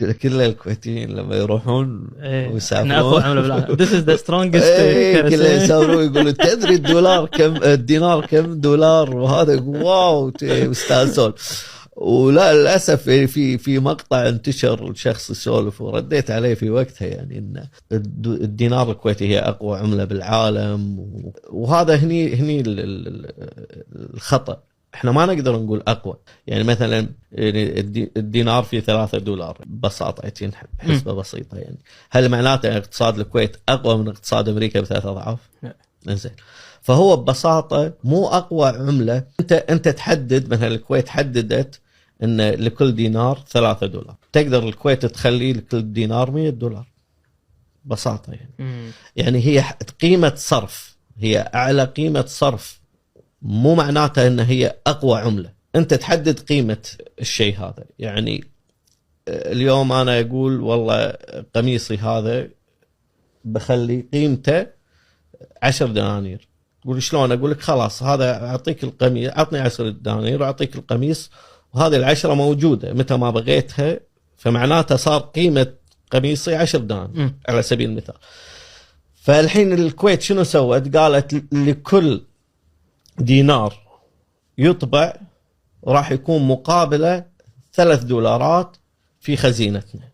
كل الكويتيين لما يروحون ويسافرون احنا اقوى عمله بالعالم. This is the strongest كل يسافرون يقولوا تدري الدولار كم، الدينار كم دولار، وهذا واو يستانسون. ولا للاسف في مقطع انتشر الشخص يسولف ورديت عليه في وقتها، يعني ان الدينار الكويتي هي اقوى عمله بالعالم، وهذا هني الخطأ. احنا ما نقدر نقول اقوى، يعني مثلا الدينار فيه $3 ببساطه، حسبه بسيطه. يعني هل معناته اقتصاد الكويت اقوى من اقتصاد امريكا ب3 أضعاف؟ زين. فهو ببساطه مو اقوى عمله. انت تحدد، مثلا الكويت حددت ان لكل دينار $3، تقدر الكويت تخلي لكل دينار $100 ببساطه. يعني هي قيمه صرف، هي اعلى قيمه صرف، مو معناته ان هي اقوى عمله. انت تحدد قيمه الشيء هذا. يعني اليوم انا اقول والله قميصي هذا بخلي قيمته 10 دنانير. تقول شلون؟ اقول لك خلاص هذا اعطيك القميص، اعطني 10 دنانير واعطيك القميص، وهذه ال10 موجوده متى ما بغيتها، فمعناته صار قيمه قميصي 10 دنانير على سبيل المثال. فالحين الكويت شنو سوت؟ قالت لكل دينار يطبع راح يكون مقابله $3 في خزينتنا.